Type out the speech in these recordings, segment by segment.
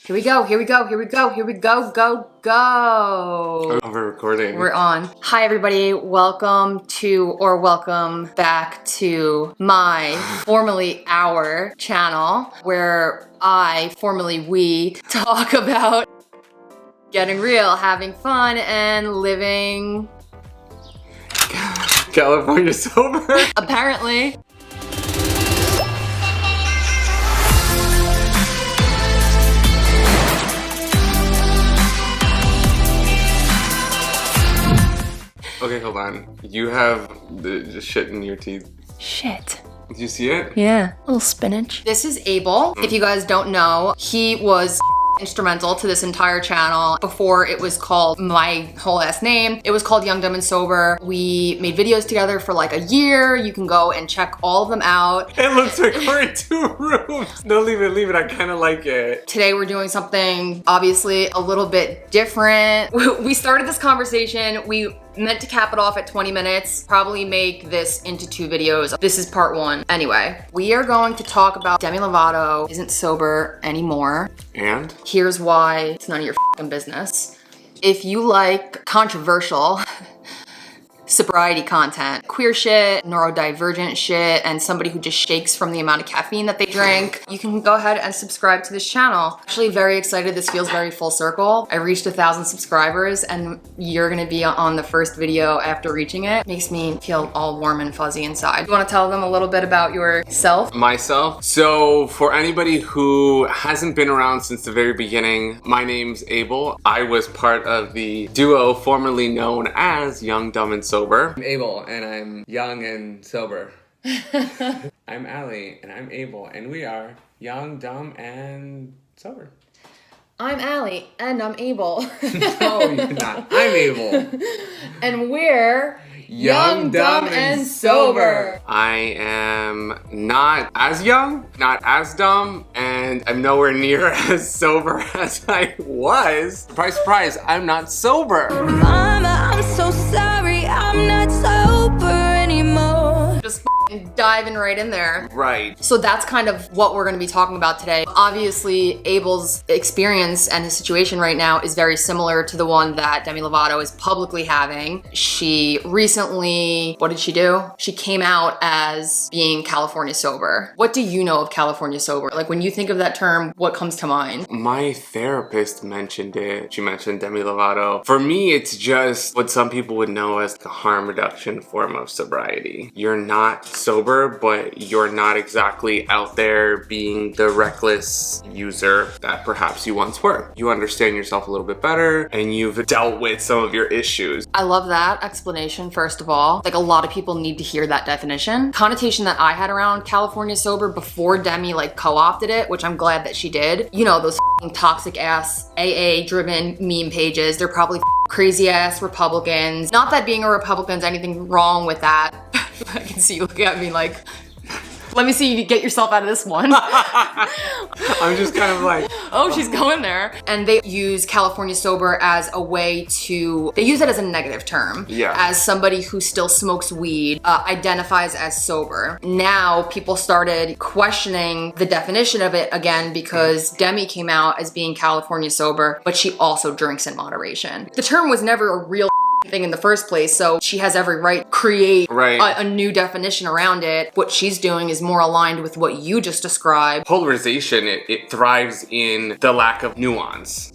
Here we go, here we go, here we go, here we go, go. We're recording. We're on. Hi everybody, welcome back to my, formerly our channel, where we talk about getting real, having fun, and living California sober. Apparently. Okay, hold on. You have the shit in your teeth. Shit. Did you see it? Yeah, a little spinach. This is Abel. If you guys don't know, he was instrumental to this entire channel before it was called my whole ass name. It was called Young, Dumb, and Sober. We made videos together for like a year. You can go and check all of them out. It looks like we're in 2 rooms. No, leave it. I kind of like it. Today we're doing something obviously a little bit different. We started this conversation. We meant to cap it off at 20 minutes, probably make this into 2 videos. This is part 1. Anyway, we are going to talk about Demi Lovato isn't sober anymore. And? Here's why it's none of your fucking business. If you like controversial sobriety content, queer shit, neurodivergent shit, and somebody who just shakes from the amount of caffeine that they drink, you can go ahead and subscribe to this channel. Actually very excited, this feels very full circle. I reached 1,000 subscribers and you're gonna be on the first video after reaching it. Makes me feel all warm and fuzzy inside. You wanna tell them a little bit about yourself? Myself? So for anybody who hasn't been around since the very beginning, my name's Abel. I was part of the duo formerly known as Young, Dumb, and Sober. I'm Abel, and I'm young and sober. I'm Allie, and I'm Abel, and we are young, dumb, and sober. I'm Allie, and I'm Abel. No, you're not. I'm Abel. And we're young, dumb, and sober. I am not as young, not as dumb, and I'm nowhere near as sober as I was. Surprise, surprise, I'm not sober. Mama, I'm so sorry, I'm not sober anymore. Just diving right in there. Right. So that's kind of what we're gonna be talking about today. Obviously, Abel's experience and his situation right now is very similar to the one that Demi Lovato is publicly having. She recently, what did she do? She came out as being California sober. What do you know of California sober? Like when you think of that term, what comes to mind? My therapist mentioned it. She mentioned Demi Lovato. For me, it's just what some people would know as the harm reduction form of sobriety. You're not sober, but you're not exactly out there being the reckless user that perhaps you once were. You understand yourself a little bit better and you've dealt with some of your issues. I love that explanation, first of all. Like a lot of people need to hear that definition. Connotation that I had around California sober before Demi like co-opted it, which I'm glad that she did. You know, those toxic ass AA driven meme pages, they're probably crazy ass Republicans. Not that being a Republican's anything wrong with that. I can see you looking at me like, let me see you get yourself out of this one. I'm just kind of like, oh, she's going there. And they use California sober as a way to, they use it as a negative term. Yeah. As somebody who still smokes weed, identifies as sober. Now people started questioning the definition of it again because Demi came out as being California sober, but she also drinks in moderation. The term was never a real thing in the first place, so she has every right to create a new definition around it. What she's doing is more aligned with what you just described. Polarization, it thrives in the lack of nuance.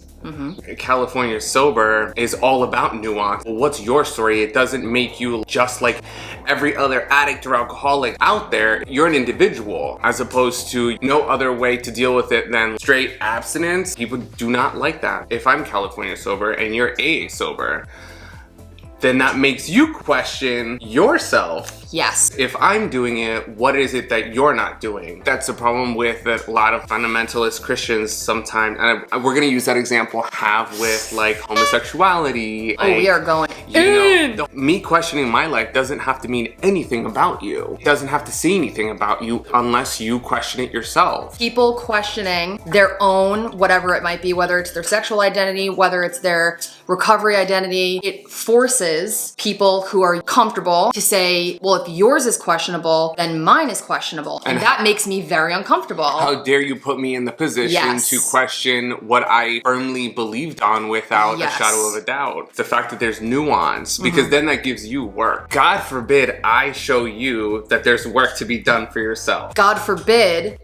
California sober is all about nuance. Well, what's your story? It doesn't make you just like every other addict or alcoholic out there. You're an individual as opposed to no other way to deal with it than straight abstinence. People do not like that. If I'm California sober and you're AA sober, then that makes you question yourself. Yes. If I'm doing it, what is it that you're not doing? That's the problem with a lot of fundamentalist Christians sometimes, and we're gonna use that example, have with like homosexuality. Oh, we are going you know, me questioning my life doesn't have to mean anything about you. It doesn't have to say anything about you unless you question it yourself. People questioning their own, whatever it might be, whether it's their sexual identity, whether it's their recovery identity, it forces forces people who are comfortable to say, well, if yours is questionable, then mine is questionable. And that makes me very uncomfortable. How dare you put me in the position to question what I firmly believed on without a shadow of a doubt. The fact that there's nuance, because then that gives you work. God forbid I show you that there's work to be done for yourself. God forbid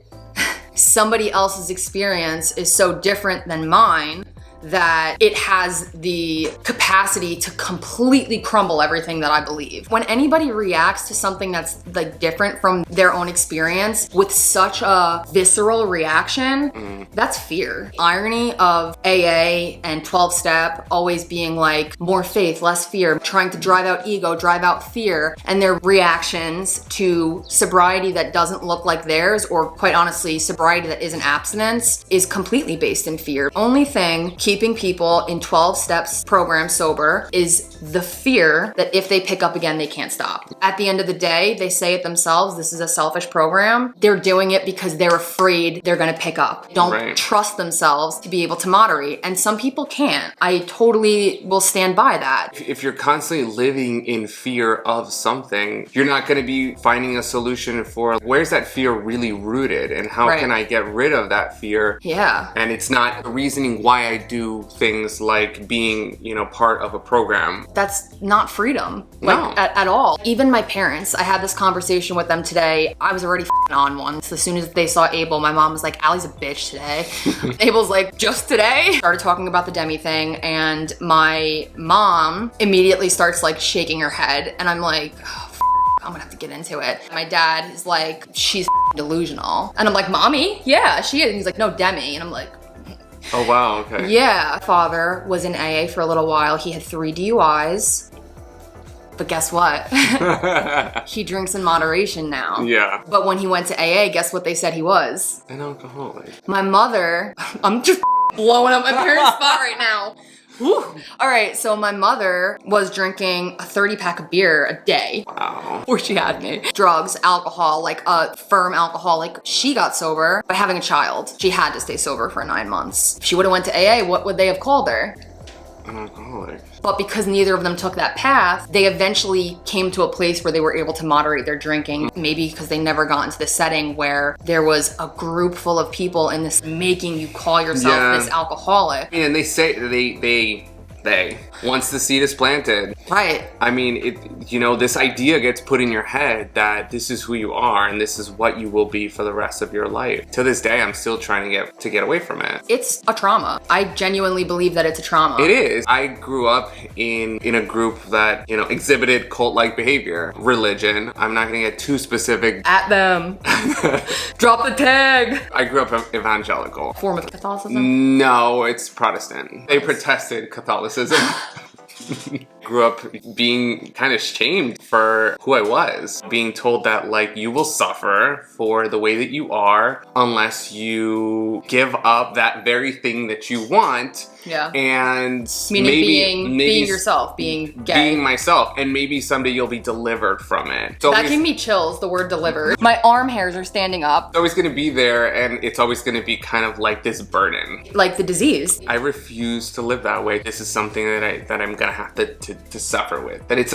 somebody else's experience is so different than mine that it has the capacity to completely crumble everything that I believe. When anybody reacts to something that's like different from their own experience with such a visceral reaction, that's fear. Irony of AA and 12-step always being like more faith, less fear, trying to drive out ego, drive out fear, and their reactions to sobriety that doesn't look like theirs, or quite honestly, sobriety that isn't abstinence, is completely based in fear. Only thing keeping people in 12 steps program sober is the fear that if they pick up again, they can't stop. At the end of the day, they say it themselves, this is a selfish program. They're doing it because they're afraid they're gonna pick up. Don't trust themselves to be able to moderate. And some people can't. I totally will stand by that. If you're constantly living in fear of something, you're not gonna be finding a solution for where's that fear really rooted and how can I get rid of that fear? Yeah. And it's not the reasoning why I do things like being, part of a program. That's not freedom, at all. Even my parents, I had this conversation with them today. I was already on one. So as soon as they saw Abel, my mom was like, Allie's a bitch today. Abel's like, just today? Started talking about the Demi thing, and my mom immediately starts like shaking her head, and I'm like, I'm gonna have to get into it. My dad is like, she's delusional. And I'm like, Mommy? Yeah, she is. And he's like, no, Demi. And I'm like, oh, wow, okay. Yeah. Father was in AA for a little while. He had 3 DUIs. But guess what? He drinks in moderation now. Yeah. But when he went to AA, guess what they said he was? An alcoholic. My mother, I'm just blowing up my parents' spot right now. Whew. All right, so my mother was drinking a 30-pack of beer a day. Wow. Before she had me. Drugs, alcohol, like a firm alcohol. Like, she got sober by having a child. She had to stay sober for 9 months. If she would have went to AA, what would they have called her? An alcoholic. But because neither of them took that path, they eventually came to a place where they were able to moderate their drinking. Maybe because they never got into the setting where there was a group full of people in this making you call yourself this alcoholic. And they say they once the seed is planted. Right. I mean, this idea gets put in your head that this is who you are and this is what you will be for the rest of your life. To this day, I'm still trying to get away from it. It's a trauma. I genuinely believe that it's a trauma. It is. I grew up in a group that, exhibited cult-like behavior. Religion. I'm not gonna get too specific. At them. Drop the tag. I grew up evangelical. Form of Catholicism? No, it's Protestant. They protested Catholicism. Grew up being kind of shamed for who I was. Being told that, like, you will suffer for the way that you are unless you give up that very thing that you want. Yeah. And meaning being yourself, being gay. Being myself. And maybe someday you'll be delivered from it. That gave me chills, the word delivered. My arm hairs are standing up. It's always gonna be there, and it's always gonna be kind of like this burden. Like the disease. I refuse to live that way. This is something that I'm gonna have to suffer with. That it's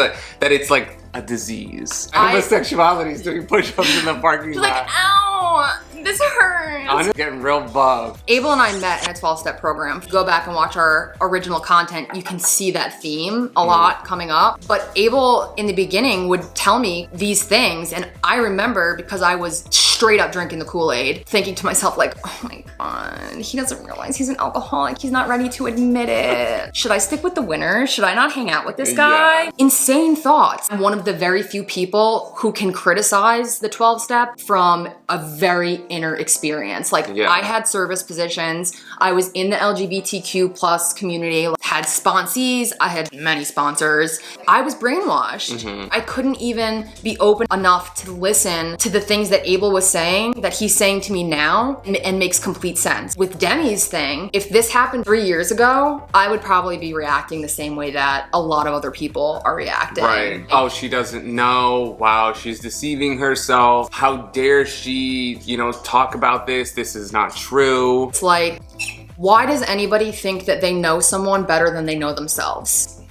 like a disease. Homosexuality is doing push-ups in the parking lot. Like, ow, this hurts. I'm getting real buff. Abel and I met in a 12-step program. If you go back and watch our original content, you can see that theme a lot coming up. But Abel, in the beginning, would tell me these things, and I remember, because I was straight up drinking the Kool-Aid, thinking to myself like, oh my God, he doesn't realize he's an alcoholic. He's not ready to admit it. Should I stick with the winners? Should I not hang out with this guy? Yeah. Insane thoughts. I'm one of the very few people who can criticize the 12-step from a very inner experience. Like, I had service positions. I was in the LGBTQ plus community, had sponsees. I had many sponsors. I was brainwashed. I couldn't even be open enough to listen to the things that Abel was saying that he's saying to me now, and makes complete sense. With Demi's thing, if this happened 3 years ago, I would probably be reacting the same way that a lot of other people are reacting. Right. Oh, she doesn't know. Wow, she's deceiving herself. How dare she, talk about this? This is not true. It's like, why does anybody think that they know someone better than they know themselves?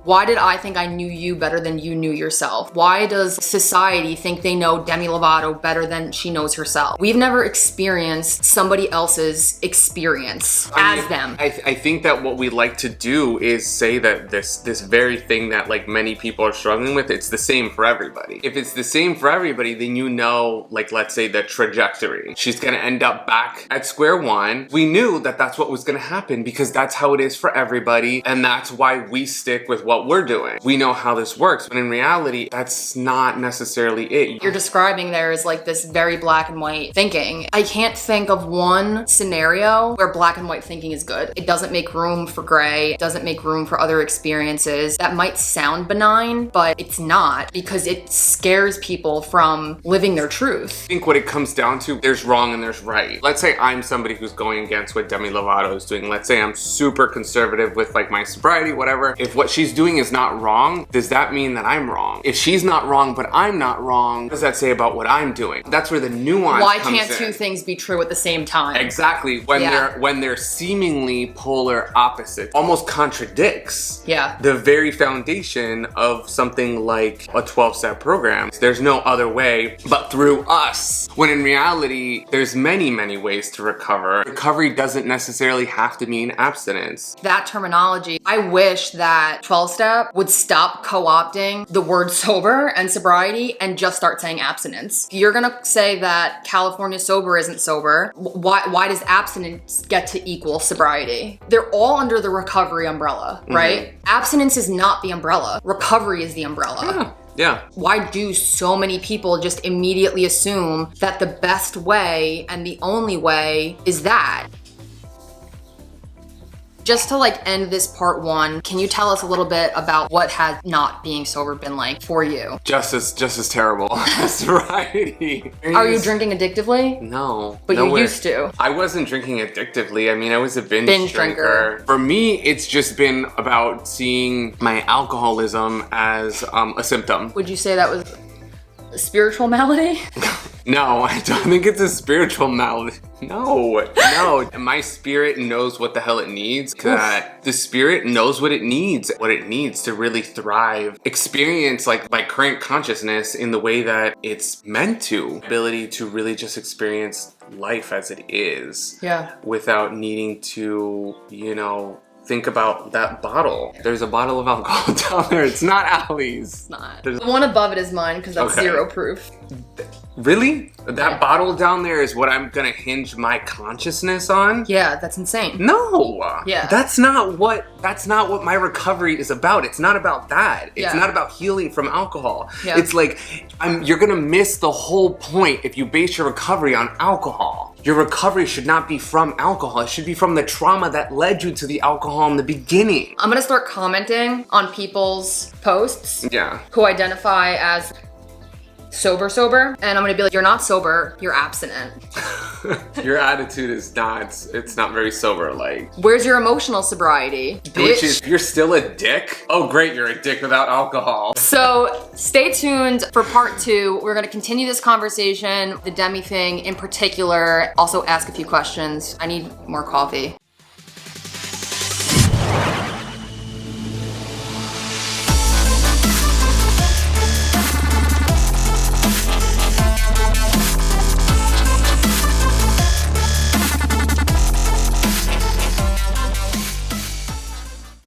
Why did I think I knew you better than you knew yourself? Why does society think they know Demi Lovato better than she knows herself? We've never experienced somebody else's experience as them. I think that what we like to do is say that this very thing that like many people are struggling with, it's the same for everybody. If it's the same for everybody, then you know, like let's say the trajectory. She's gonna end up back at square one. We knew that that's what was gonna happen because that's how it is for everybody, and that's why we stick with what we're doing. We know how this works, but in reality, that's not necessarily it. You're describing there is like this very black and white thinking. I can't think of one scenario where black and white thinking is good. It doesn't make room for gray. It doesn't make room for other experiences. That might sound benign, but it's not, because it scares people from living their truth. I think what it comes down to, there's wrong and there's right. Let's say I'm somebody who's going against what Demi Lovato is doing. Let's say I'm super conservative with like my sobriety, whatever. If what she's doing is not wrong, does that mean that I'm wrong? If she's not wrong, but I'm not wrong, what does that say about what I'm doing? That's where the nuance Why comes can't two in. things be true at the same time? Exactly. When they're seemingly polar opposites, almost contradicts the very foundation of something like a 12-step program. There's no other way but through us. When in reality, there's many, many ways to recover. Recovery doesn't necessarily have to mean abstinence. That terminology, I wish that 12-step would stop co-opting the word sober and sobriety and just start saying abstinence. If you're gonna say that California sober isn't sober, why does abstinence get to equal sobriety? They're all under the recovery umbrella, right? Abstinence is not the umbrella. Recovery is the umbrella. Yeah. Why do so many people just immediately assume that the best way and the only way is that? Just to like end this part one, can you tell us a little bit about what has not being sober been like for you? Just as terrible as sobriety. Are you drinking addictively? No. But you used to. I wasn't drinking addictively. I mean, I was a binge drinker. For me, it's just been about seeing my alcoholism as a symptom. Would you say that was a spiritual malady? No, I don't think it's a spiritual malady. No. My spirit knows what the hell it needs. That the spirit knows what it needs to really thrive. Experience like my current consciousness in the way that it's meant to. Ability to really just experience life as it is. Yeah. Without needing to, think about that bottle. There's a bottle of alcohol down there. It's not Allie's. It's not. The one above it is mine because that's zero proof. Really? That bottle down there is what I'm gonna hinge my consciousness on? Yeah, that's insane. No. Yeah. That's not what my recovery is about. It's not about that. It's not about healing from alcohol. Yeah. It's like you're gonna miss the whole point if you base your recovery on alcohol. Your recovery should not be from alcohol. It should be from the trauma that led you to the alcohol in the beginning. I'm gonna start commenting on people's posts who identify as sober, and I'm gonna be like, you're not sober, you're abstinent. Your attitude is it's not very sober-like. Where's your emotional sobriety, bitch? Which is, you're still a dick? Oh great, you're a dick without alcohol. So stay tuned for part 2. We're gonna continue this conversation, the Demi thing in particular, also ask a few questions. I need more coffee.